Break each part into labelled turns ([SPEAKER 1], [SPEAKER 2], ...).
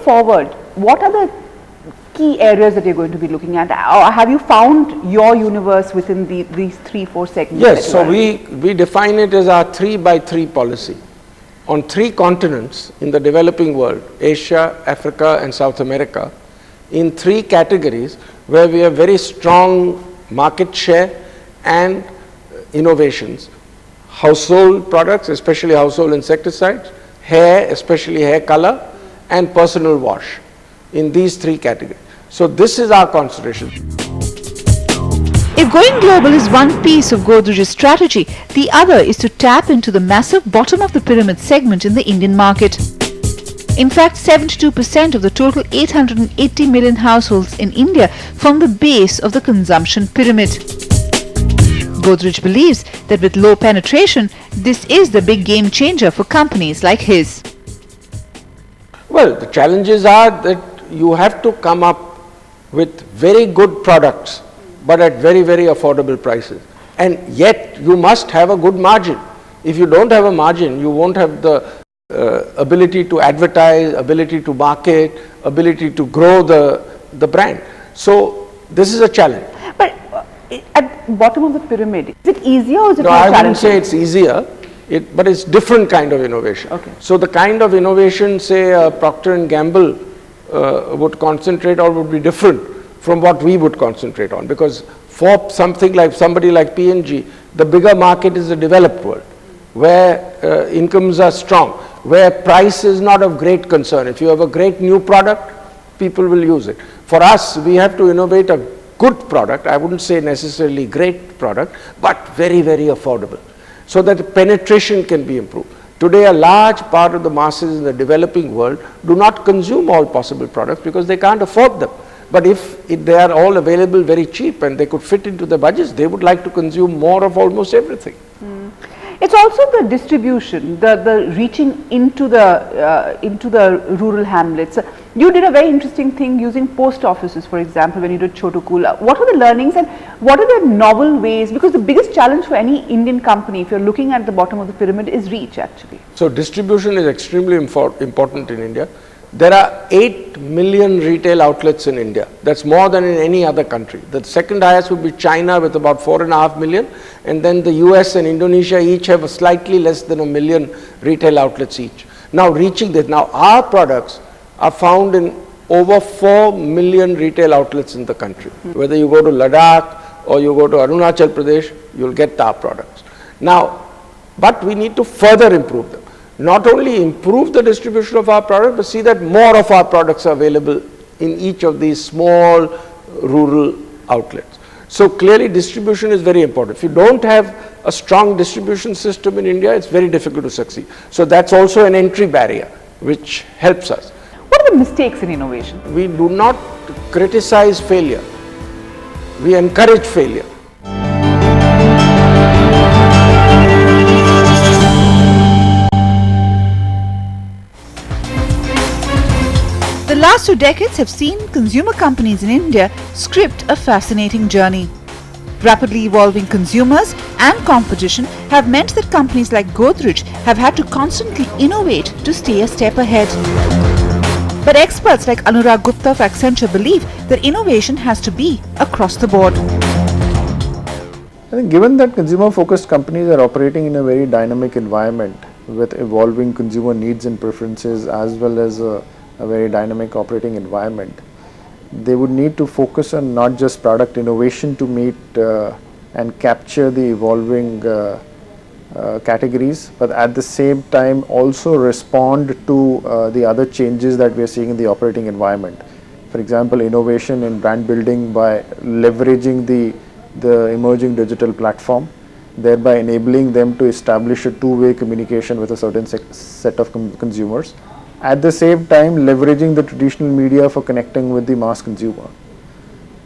[SPEAKER 1] forward, what are the key areas that you're going to be looking at, or have you found your universe within these 3-4 segments?
[SPEAKER 2] Yes, so we define it as our 3x3 policy. On 3 continents in the developing world, Asia, Africa and South America, in 3 categories where we have very strong market share and innovations: household products, especially household insecticides; hair, especially hair color; and personal wash. In these 3 categories. So this is our concentration.
[SPEAKER 3] If going global is one piece of Godrej's strategy, the other is to tap into the massive bottom of the pyramid segment in the Indian market. In fact, 72% of the total 880 million households in India form the base of the consumption pyramid. Godrej believes that with low penetration, this is the big game changer for companies like his.
[SPEAKER 2] Well, the challenges are that you have to come up with very good products, but at very, very affordable prices. And yet you must have a good margin. If you don't have a margin, you won't have the ability to advertise, ability to market, ability to grow the brand. So this is a challenge.
[SPEAKER 1] But at the bottom of the pyramid, is it easier or is it
[SPEAKER 2] more
[SPEAKER 1] challenging?
[SPEAKER 2] I wouldn't say it's easier, but it's different kind of innovation.
[SPEAKER 1] Okay.
[SPEAKER 2] So the kind of innovation, say Procter & Gamble would concentrate on would be different from what we would concentrate on, because for something like somebody like P&G, the bigger market is the developed world, where incomes are strong, where price is not of great concern. If you have a great new product, people will use it. For us, we have to innovate a good product, I wouldn't say necessarily great product, but very, very affordable, so that penetration can be improved. Today, a large part of the masses in the developing world do not consume all possible products because they can't afford them. But if they are all available very cheap and they could fit into their budgets, they would like to consume more of almost everything.
[SPEAKER 1] It's also the distribution, the reaching into the rural hamlets. You did a very interesting thing using post offices, for example, when you did Chotu Kula. What are the learnings and what are the novel ways? Because the biggest challenge for any Indian company, if you're looking at the bottom of the pyramid, is reach actually.
[SPEAKER 2] So distribution is extremely important in India. There are 8 million retail outlets in India. That's more than in any other country. The second highest would be China with about 4.5 million, and then the US and Indonesia each have a slightly less than 1 million retail outlets each. Now reaching this, now our products are found in over 4 million retail outlets in the country. Whether you go to Ladakh or you go to Arunachal Pradesh, you'll get our products. Now, but we need to further improve them. Not only improve the distribution of our product, but see that more of our products are available in each of these small rural outlets. So clearly distribution is very important. If you don't have a strong distribution system in India, it's very difficult to succeed. So that's also an entry barrier which helps us.
[SPEAKER 1] What are the mistakes in innovation?
[SPEAKER 2] We do not criticize failure. We encourage failure.
[SPEAKER 3] The last 2 decades have seen consumer companies in India script a fascinating journey. Rapidly evolving consumers and competition have meant that companies like Godrej have had to constantly innovate to stay a step ahead. But experts like Anurag Gupta of Accenture believe that innovation has to be across the board.
[SPEAKER 4] I think given that consumer-focused companies are operating in a very dynamic environment with evolving consumer needs and preferences as well as a very dynamic operating environment, they would need to focus on not just product innovation to meet and capture the evolving categories, but at the same time also respond to the other changes that we are seeing in the operating environment. For example, innovation in brand building by leveraging the emerging digital platform, thereby enabling them to establish a two-way communication with a certain set of consumers. At the same time, leveraging the traditional media for connecting with the mass consumer.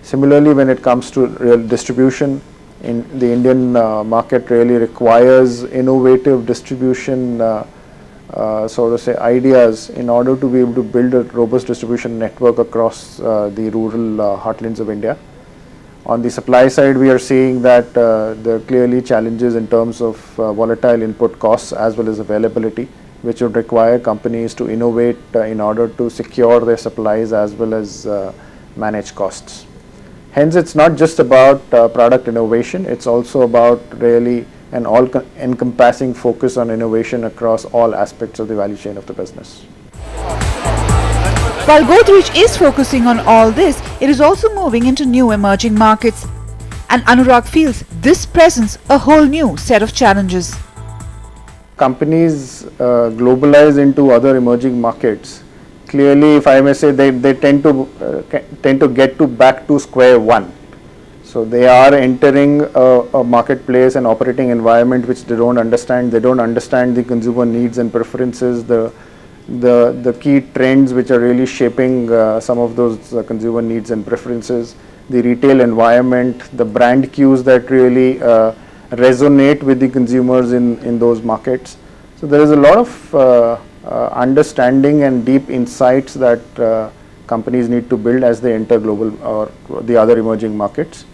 [SPEAKER 4] Similarly, when it comes to real distribution, in the Indian market really requires innovative distribution ideas in order to be able to build a robust distribution network across the rural heartlands of India. On the supply side, we are seeing that there are clearly challenges in terms of volatile input costs as well as availability, which would require companies to innovate in order to secure their supplies as well as manage costs. Hence, it's not just about product innovation, it's also about really an all-encompassing focus on innovation across all aspects of the value chain of the business.
[SPEAKER 3] While Godrej is focusing on all this, it is also moving into new emerging markets. And Anurag feels this presents a whole new set of challenges.
[SPEAKER 4] Companies globalize into other emerging markets. Clearly, if I may say, they tend to get back to square one. So they are entering a marketplace and operating environment which they don't understand. They don't understand the consumer needs and preferences, the key trends which are really shaping some of those consumer needs and preferences, the retail environment, the brand cues that really resonate with the consumers in those markets. So there is a lot of understanding and deep insights that companies need to build as they enter global or the other emerging markets.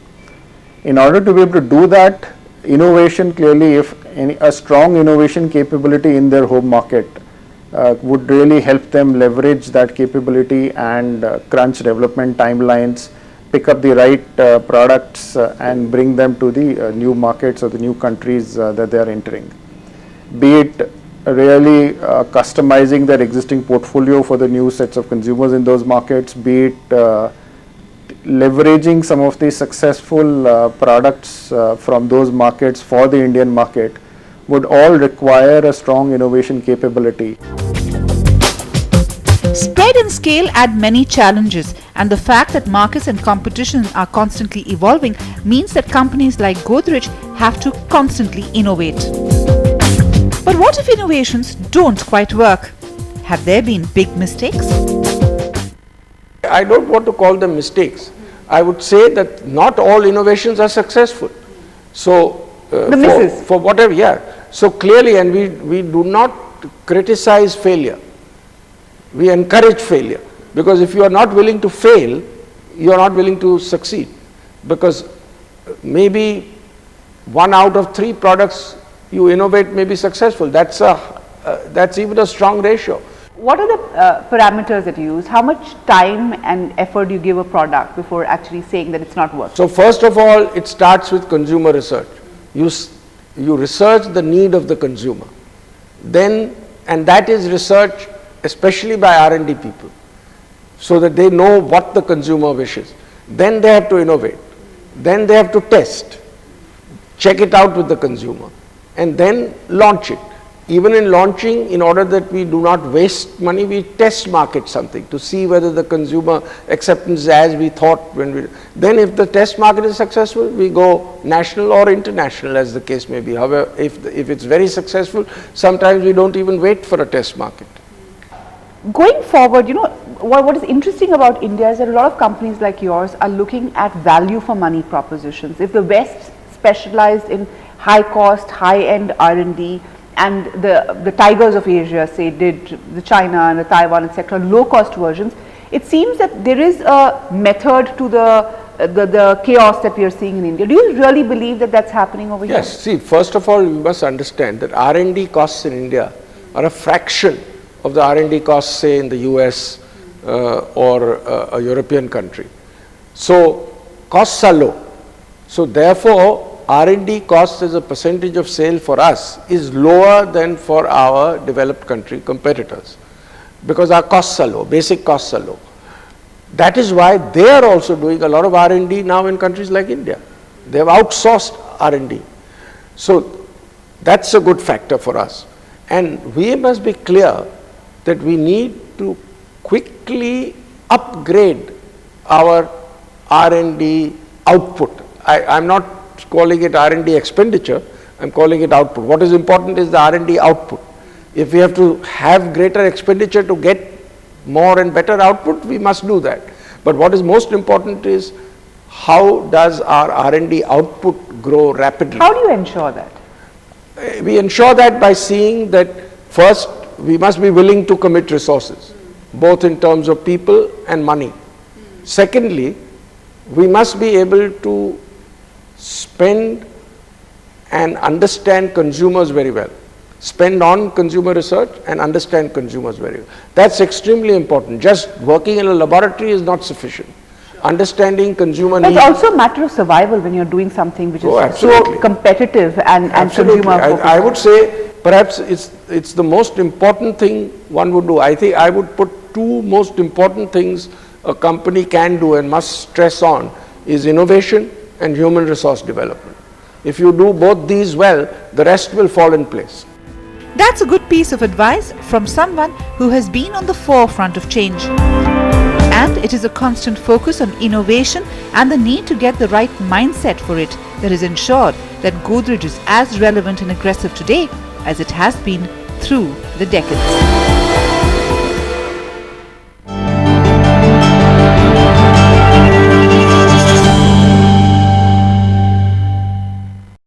[SPEAKER 4] In order to be able to do that, innovation clearly, if a strong innovation capability in their home market would really help them leverage that capability and crunch development timelines, pick up the right products and bring them to the new markets or the new countries that they are entering. Be it really customizing their existing portfolio for the new sets of consumers in those markets, be it leveraging some of the successful products from those markets for the Indian market, would all require a strong innovation capability.
[SPEAKER 3] Spread and scale add many challenges, and the fact that markets and competition are constantly evolving means that companies like Godrej have to constantly innovate. But what if innovations don't quite work? Have there been big mistakes?
[SPEAKER 2] I don't want to call them mistakes. I would say that not all innovations are successful. So, for whatever, yeah. So clearly, and we do not criticize failure. We encourage failure, because if you are not willing to fail, you are not willing to succeed, because maybe 1 out of 3 products you innovate may be successful. That's even a strong ratio.
[SPEAKER 1] What are the parameters that you use? How much time and effort do you give a product before actually saying that it's not working?
[SPEAKER 2] So first of all, it starts with consumer research. You research the need of the consumer. Then, and that is research especially by R&D people, so that they know what the consumer wishes. Then they have to innovate. Then they have to test, check it out with the consumer, and then launch it. Even in launching, in order that we do not waste money, we test market something to see whether the consumer acceptance is as we thought when we. Then if the test market is successful, we go national or international, as the case may be. However, if it's very successful, sometimes we don't even wait for a test market.
[SPEAKER 1] Going forward, what is interesting about India is that a lot of companies like yours are looking at value for money propositions. If the West specialized in high cost, high end R&D, and the tigers of Asia, say, did the China and the Taiwan, etc., low cost versions, it seems that there is a method to the chaos that we are seeing in India. Do you really believe that that's happening over here?
[SPEAKER 2] Yes, see, first of all, we must understand that R&D costs in India are a fraction of the R&D costs, say, in the US or a European country. So costs are low. So therefore, R&D costs as a percentage of sale for us is lower than for our developed country competitors, because our costs are low, basic costs are low. That is why they are also doing a lot of R&D now in countries like India. They have outsourced R&D. So that's a good factor for us. And we must be clear that we need to quickly upgrade our R&D output. I'm not calling it R&D expenditure, I'm calling it output. What is important is the R&D output. If we have to have greater expenditure to get more and better output, we must do that. But what is most important is how does our R&D output grow rapidly.
[SPEAKER 1] How do you ensure that?
[SPEAKER 2] We ensure that by seeing that first we must be willing to commit resources, both in terms of people and money. Secondly, we must be able to spend and understand consumers very well. spend on consumer research and understand consumers very well. That's extremely important. Just working in a laboratory is not sufficient. Understanding consumer
[SPEAKER 1] But
[SPEAKER 2] needs.
[SPEAKER 1] it's also a matter of survival when you're doing something which is so
[SPEAKER 2] absolutely.
[SPEAKER 1] competitive and
[SPEAKER 2] Absolutely.
[SPEAKER 1] consumer focused.
[SPEAKER 2] I would say perhaps it's the most important thing one would do. I think I would put two most important things a company can do and must stress on is innovation and human resource development. If you do both these well, the rest will fall in place.
[SPEAKER 3] That's a good piece of advice from someone who has been on the forefront of change. And it is a constant focus on innovation and the need to get the right mindset for it that has ensured that Godrej is as relevant and aggressive today as it has been through the decades.